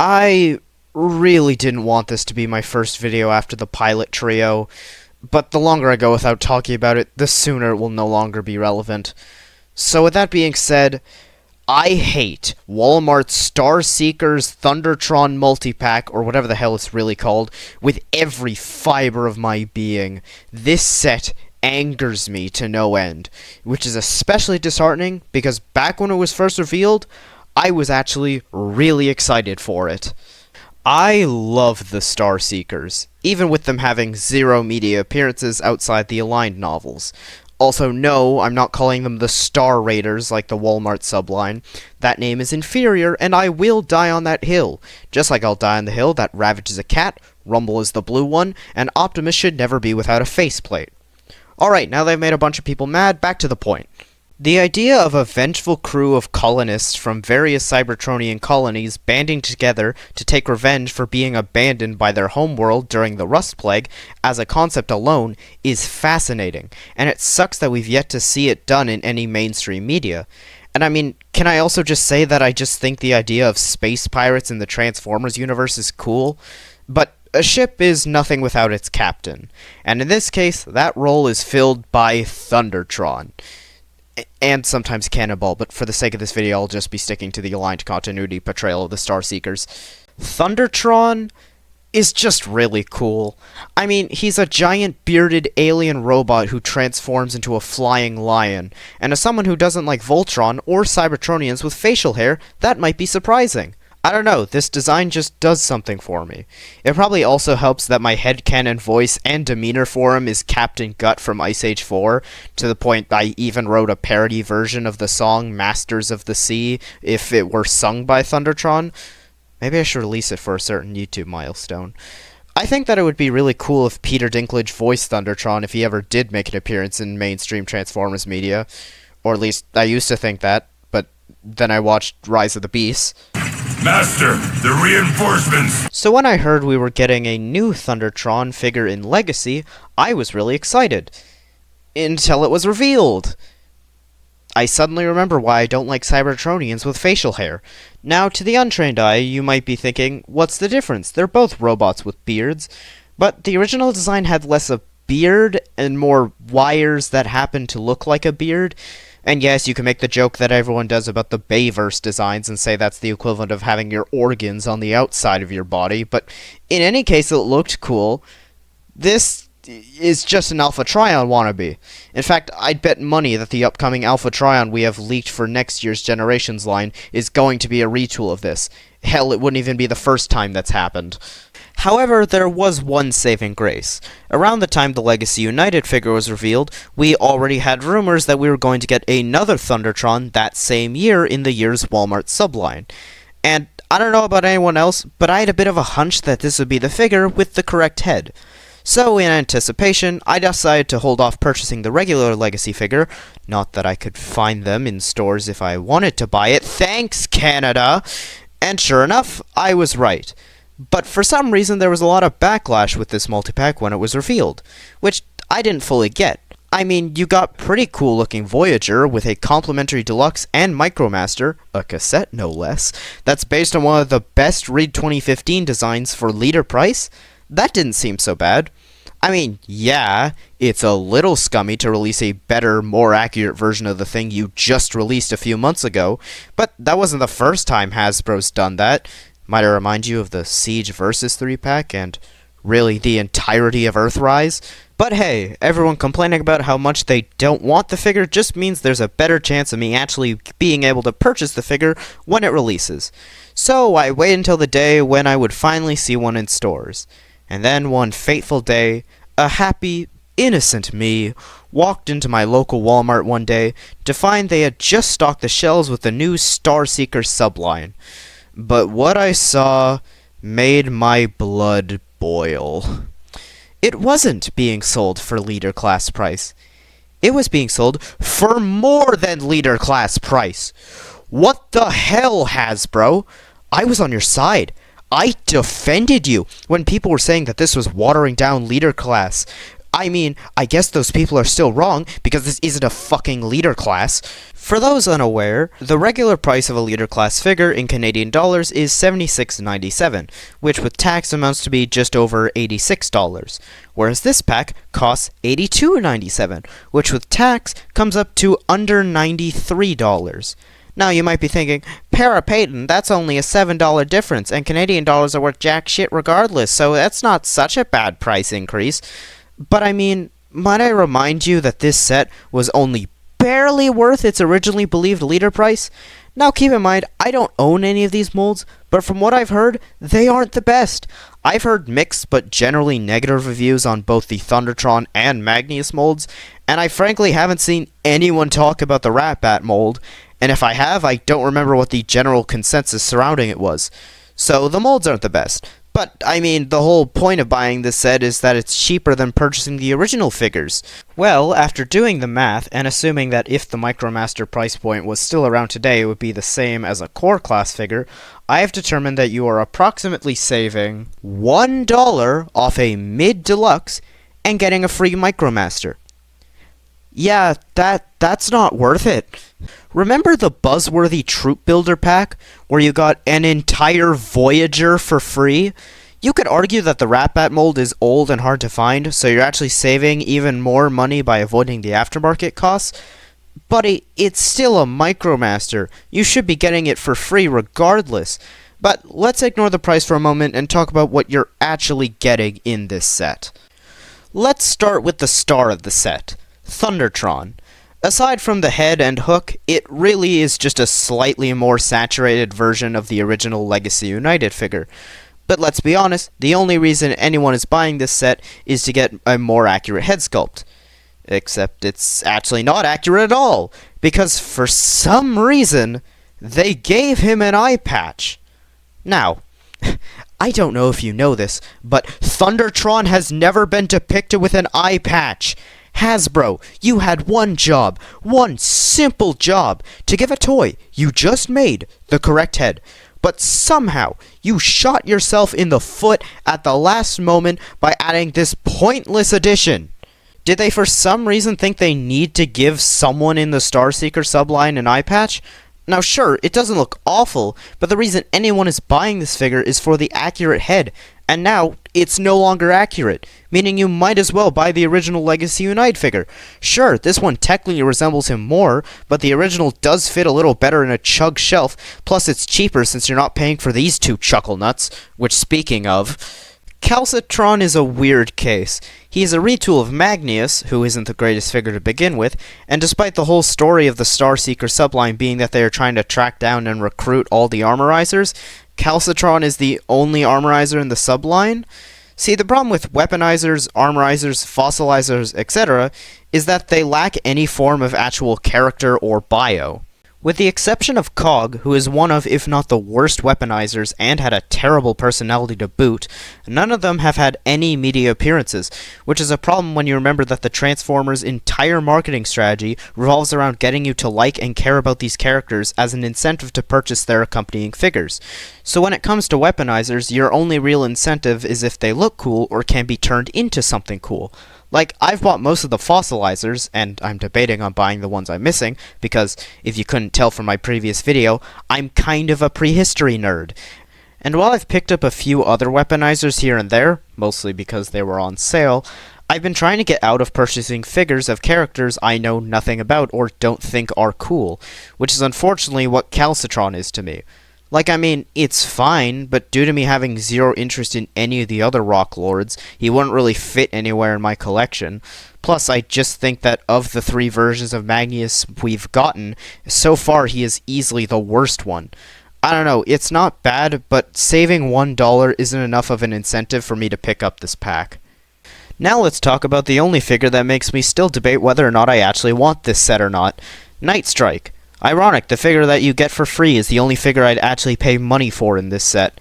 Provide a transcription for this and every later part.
I really didn't want this to be my first video after the pilot trio, but the longer I go without talking about it, the sooner it will no longer be relevant. So with that being said, I hate Walmart's Star Seekers Thundertron multipack, or whatever the hell it's really called, with every fiber of my being. This set angers me to no end, which is especially disheartening because back when it was first revealed, I was actually really excited for it. I love the Star Seekers, even with them having zero media appearances outside the Aligned novels. Also, no, I'm not calling them the Star Raiders like the Walmart subline. That name is inferior, and I will die on that hill. Just like I'll die on the hill that Ravage is a cat, Rumble is the blue one, and Optimus should never be without a faceplate. Alright, now that I've made a bunch of people mad, back to the point. The idea of a vengeful crew of colonists from various Cybertronian colonies banding together to take revenge for being abandoned by their homeworld during the Rust Plague as a concept alone is fascinating, and it sucks that we've yet to see it done in any mainstream media. And I mean, can I also just say that I just think the idea of space pirates in the Transformers universe is cool? But a ship is nothing without its captain, and in this case, that role is filled by Thundertron. And sometimes Cannonball, but for the sake of this video, I'll just be sticking to the aligned continuity portrayal of the Star Seekers. Thundertron is just really cool. I mean, he's a giant bearded alien robot who transforms into a flying lion, and as someone who doesn't like Voltron or Cybertronians with facial hair, that might be surprising. I don't know, this design just does something for me. It probably also helps that my headcanon voice and demeanor for him is Captain Gut from Ice Age 4, to the point I even wrote a parody version of the song Masters of the Sea if it were sung by Thundertron. Maybe I should release it for a certain YouTube milestone. I think that it would be really cool if Peter Dinklage voiced Thundertron if he ever did make an appearance in mainstream Transformers media. Or at least, I used to think that, but then I watched Rise of the Beasts. Master, the reinforcements! So when I heard we were getting a new Thundertron figure in Legacy, I was really excited. Until it was revealed. I suddenly remember why I don't like Cybertronians with facial hair. Now, to the untrained eye, you might be thinking, what's the difference? They're both robots with beards. But the original design had less of beard and more wires that happened to look like a beard. And yes, you can make the joke that everyone does about the Bayverse designs and say that's the equivalent of having your organs on the outside of your body, but in any case, it looked cool. This is just an Alpha Trion wannabe. In fact, I'd bet money that the upcoming Alpha Trion we have leaked for next year's Generations line is going to be a retool of this. Hell, it wouldn't even be the first time that's happened. However, there was one saving grace. Around the time the Legacy United figure was revealed, we already had rumors that we were going to get another Thundertron that same year in the year's Walmart subline. And I don't know about anyone else, but I had a bit of a hunch that this would be the figure with the correct head. So, in anticipation, I decided to hold off purchasing the regular Legacy figure, not that I could find them in stores if I wanted to buy it, thanks Canada! And sure enough, I was right. But for some reason there was a lot of backlash with this multipack when it was revealed, which I didn't fully get. I mean, you got pretty cool looking Voyager with a complimentary deluxe and Micromaster, a cassette no less, that's based on one of the best Read 2015 designs for leader price. That didn't seem so bad. I mean, yeah, it's a little scummy to release a better, more accurate version of the thing you just released a few months ago, but that wasn't the first time Hasbro's done that. Might I remind you of the Siege Versus 3-pack, and really the entirety of Earthrise? But hey, everyone complaining about how much they don't want the figure just means there's a better chance of me actually being able to purchase the figure when it releases. So I waited until the day when I would finally see one in stores. And then one fateful day, a happy, innocent me walked into my local Walmart one day to find they had just stocked the shelves with the new Star Seeker subline. But what I saw made my blood boil. It wasn't being sold for leader class price. It was being sold for more than leader class price. What the hell, Hasbro? I was on your side. I defended you when people were saying that this was watering down leader class. I mean, I guess those people are still wrong, because this isn't a fucking leader class. For those unaware, the regular price of a leader class figure in Canadian dollars is $76.97, which with tax amounts to be just over $86, whereas this pack costs $82.97, which with tax comes up to under $93. Now you might be thinking, Para Payton, that's only a $7 difference, and Canadian dollars are worth jack shit regardless, so that's not such a bad price increase. But I mean, might I remind you that this set was only barely worth its originally believed leader price? Now keep in mind, I don't own any of these molds, but from what I've heard, they aren't the best. I've heard mixed but generally negative reviews on both the Thundertron and Magnius molds, and I frankly haven't seen anyone talk about the Rat Bat mold, and if I have, I don't remember what the general consensus surrounding it was. So the molds aren't the best. But, I mean, the whole point of buying this set is that it's cheaper than purchasing the original figures. Well, after doing the math, and assuming that if the Micromaster price point was still around today, it would be the same as a core class figure, I have determined that you are approximately saving $1 off a mid-deluxe and getting a free Micromaster. Yeah, that's not worth it. Remember the buzzworthy Troop Builder pack, where you got an entire Voyager for free? You could argue that the Rat Bat mold is old and hard to find, so you're actually saving even more money by avoiding the aftermarket costs. But it's still a Micromaster. You should be getting it for free regardless. But let's ignore the price for a moment and talk about what you're actually getting in this set. Let's start with the star of the set, Thundertron. Aside from the head and hook, it really is just a slightly more saturated version of the original Legacy United figure. But let's be honest, the only reason anyone is buying this set is to get a more accurate head sculpt. Except it's actually not accurate at all, because for some reason, they gave him an eye patch. Now, I don't know if you know this, but Thundertron has never been depicted with an eye patch. Hasbro, you had one job, one simple job, to give a toy you just made the correct head. But somehow, you shot yourself in the foot at the last moment by adding this pointless addition. Did they for some reason think they need to give someone in the Starseeker subline an eye patch? Now sure, it doesn't look awful, but the reason anyone is buying this figure is for the accurate head, and now it's no longer accurate, meaning you might as well buy the original Legacy Unite figure. Sure, this one technically resembles him more, but the original does fit a little better in a chug shelf, plus it's cheaper since you're not paying for these two chuckle nuts, which speaking of, Calcitron is a weird case. He's a retool of Magnius, who isn't the greatest figure to begin with, and despite the whole story of the Starseeker subline being that they are trying to track down and recruit all the armorizers, Calcitron is the only armorizer in the subline. See, the problem with weaponizers, armorizers, fossilizers, etc., is that they lack any form of actual character or bio. With the exception of Cog, who is one of, if not the worst weaponizers and had a terrible personality to boot, none of them have had any media appearances, which is a problem when you remember that the Transformers' entire marketing strategy revolves around getting you to like and care about these characters as an incentive to purchase their accompanying figures. So when it comes to weaponizers, your only real incentive is if they look cool or can be turned into something cool. Like, I've bought most of the fossilizers, and I'm debating on buying the ones I'm missing, because, if you couldn't tell from my previous video, I'm kind of a prehistory nerd. And while I've picked up a few other weaponizers here and there, mostly because they were on sale, I've been trying to get out of purchasing figures of characters I know nothing about or don't think are cool, which is unfortunately what Calcitron is to me. Like, I mean, it's fine, but due to me having zero interest in any of the other Rock Lords, he wouldn't really fit anywhere in my collection. Plus, I just think that of the three versions of Magnius we've gotten, so far he is easily the worst one. I don't know, it's not bad, but saving $1 isn't enough of an incentive for me to pick up this pack. Now let's talk about the only figure that makes me still debate whether or not I actually want this set or not. Night Strike. Ironic, the figure that you get for free is the only figure I'd actually pay money for in this set.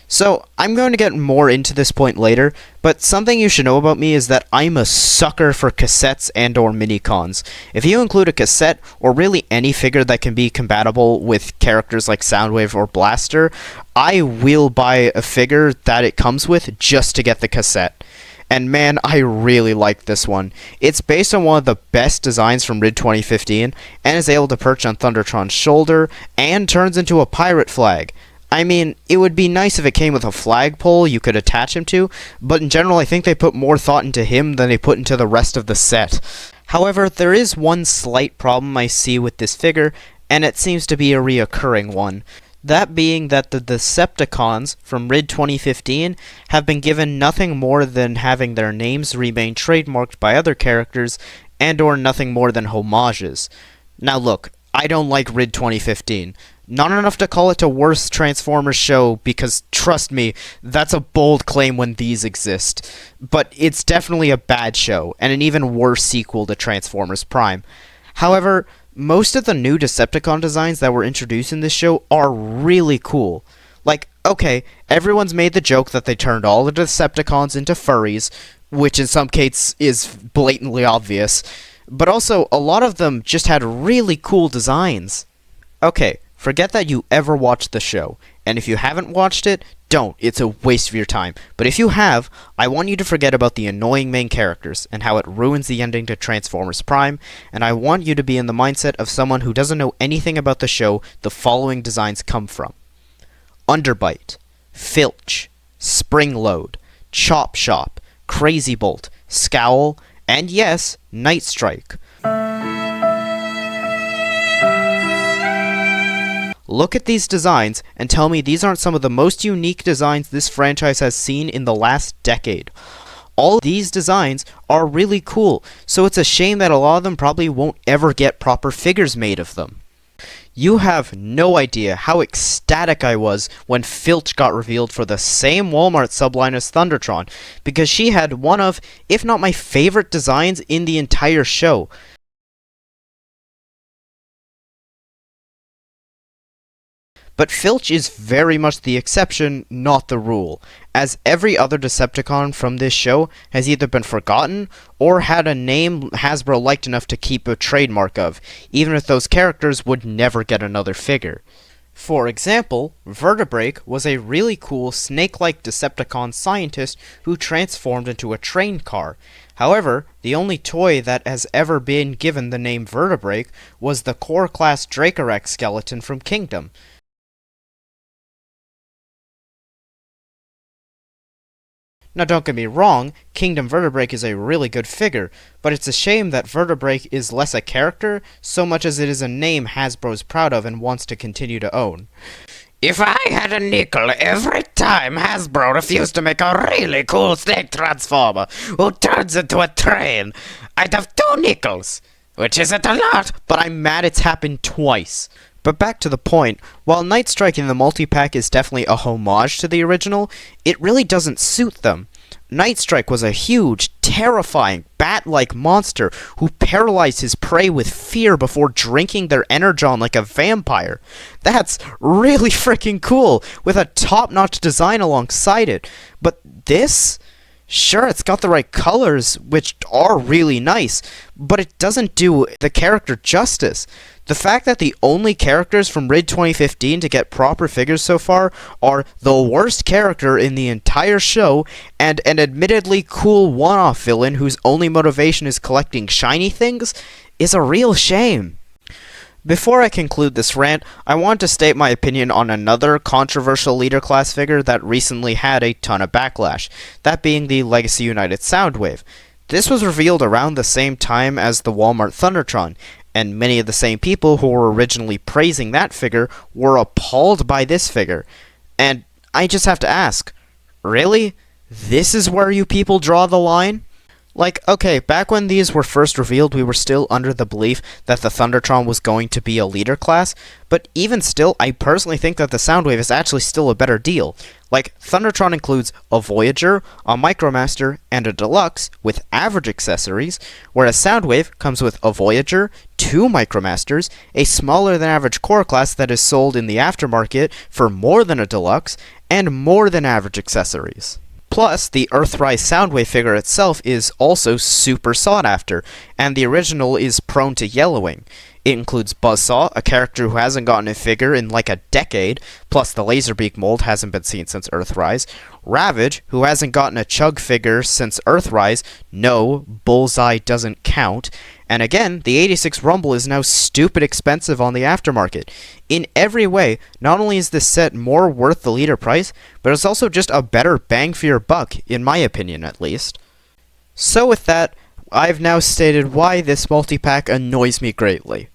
So, I'm going to get more into this point later, but something you should know about me is that I'm a sucker for cassettes and or mini-cons. If you include a cassette, or really any figure that can be compatible with characters like Soundwave or Blaster, I will buy a figure that it comes with just to get the cassette. and man, I really like this one. It's based on one of the best designs from Rid 2015, and is able to perch on Thundertron's shoulder, and turns into a pirate flag. I mean, it would be nice if it came with a flagpole you could attach him to, but in general I think they put more thought into him than they put into the rest of the set. However, there is one slight problem I see with this figure, and it seems to be a reoccurring one. That being that the Decepticons from Rid 2015 have been given nothing more than having their names remain trademarked by other characters, and or nothing more than homages. Now look, I don't like Rid 2015. Not enough to call it a worst Transformers show, because trust me, that's a bold claim when these exist. But it's definitely a bad show, and an even worse sequel to Transformers Prime. However, most of the new Decepticon designs that were introduced in this show are really cool. Like, okay, everyone's made the joke that they turned all the Decepticons into furries, which in some cases is blatantly obvious, but also a lot of them just had really cool designs. Okay, forget that you ever watched the show, and if you haven't watched it, don't. It's a waste of your time. But if you have, I want you to forget about the annoying main characters and how it ruins the ending to Transformers Prime, and I want you to be in the mindset of someone who doesn't know anything about the show the following designs come from: Underbite, Filch, Springload, Chop Shop, Crazy Bolt, Scowl, and yes, Night Strike. Look at these designs and tell me these aren't some of the most unique designs this franchise has seen in the last decade. All these designs are really cool, so it's a shame that a lot of them probably won't ever get proper figures made of them. You have no idea how ecstatic I was when Filch got revealed for the same Walmart subline as Thundertron, because she had one of, if not my favorite designs in the entire show. But Filch is very much the exception, not the rule, as every other Decepticon from this show has either been forgotten or had a name Hasbro liked enough to keep a trademark of, even if those characters would never get another figure. For example, Vertebrake was a really cool snake-like Decepticon scientist who transformed into a train car. However, the only toy that has ever been given the name Vertebrake was the Core Class Dracorex skeleton from Kingdom. Now don't get me wrong, Kingdom Vertebrake is a really good figure, but it's a shame that Vertebrake is less a character, so much as it is a name Hasbro's proud of and wants to continue to own. If I had a nickel every time Hasbro refused to make a really cool snake transformer who turns into a train, I'd have 2 nickels, which isn't a lot. But I'm mad it's happened twice. But back to the point, while Night Strike in the multi-pack is definitely a homage to the original, it really doesn't suit them. Night Strike was a huge, terrifying, bat-like monster who paralyzed his prey with fear before drinking their energon like a vampire. That's really freaking cool, with a top-notch design alongside it. But this? Sure, it's got the right colors, which are really nice, but it doesn't do the character justice. The fact that the only characters from Rid 2015 to get proper figures so far are the worst character in the entire show and an admittedly cool one-off villain whose only motivation is collecting shiny things is a real shame. Before I conclude this rant, I want to state my opinion on another controversial leader class figure that recently had a ton of backlash, that being the Legacy United Soundwave. This was revealed around the same time as the Walmart Thundertron, and many of the same people who were originally praising that figure were appalled by this figure. And I just have to ask, really? This is where you people draw the line? Like, okay, back when these were first revealed, we were still under the belief that the Thundertron was going to be a leader class, but even still, I personally think that the Soundwave is actually still a better deal. Like, Thundertron includes a Voyager, a Micromaster, and a Deluxe with average accessories, whereas Soundwave comes with a Voyager, 2 Micromasters, a smaller than average core class that is sold in the aftermarket for more than a Deluxe, and more than average accessories. Plus, the Earthrise Soundwave figure itself is also super sought after, and the original is prone to yellowing. It includes Buzzsaw, a character who hasn't gotten a figure in like a decade, plus the Laserbeak mold hasn't been seen since Earthrise. Ravage, who hasn't gotten a Chug figure since Earthrise. No, Bullseye doesn't count. And again, the 86 Rumble is now stupid expensive on the aftermarket. In every way, not only is this set more worth the leader price, but it's also just a better bang for your buck, in my opinion at least. So with that, I've now stated why this multi-pack annoys me greatly.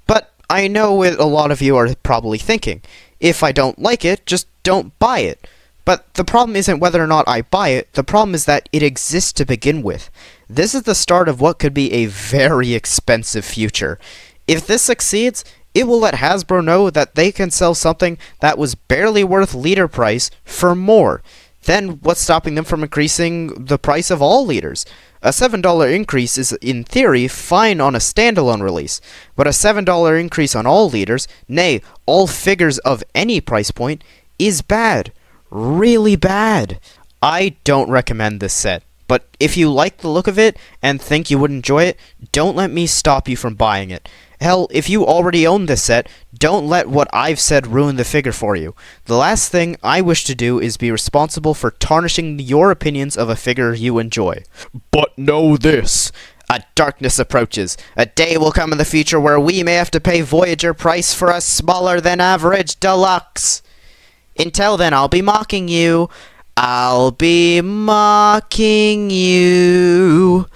But I know what a lot of you are probably thinking. If I don't like it, just don't buy it. But the problem isn't whether or not I buy it, the problem is that it exists to begin with. This is the start of what could be a very expensive future. If this succeeds, it will let Hasbro know that they can sell something that was barely worth leader price for more. Then what's stopping them from increasing the price of all leaders? A $7 increase is, in theory, fine on a standalone release, but a $7 increase on all leaders, nay, all figures of any price point, is bad. Really bad. I don't recommend this set, but if you like the look of it and think you would enjoy it, don't let me stop you from buying it. Hell, if you already own this set, don't let what I've said ruin the figure for you. The last thing I wish to do is be responsible for tarnishing your opinions of a figure you enjoy. But know this. A darkness approaches. A day will come in the future where we may have to pay Voyager price for a smaller than average deluxe. Until then, I'll be mocking you. I'll be mocking you.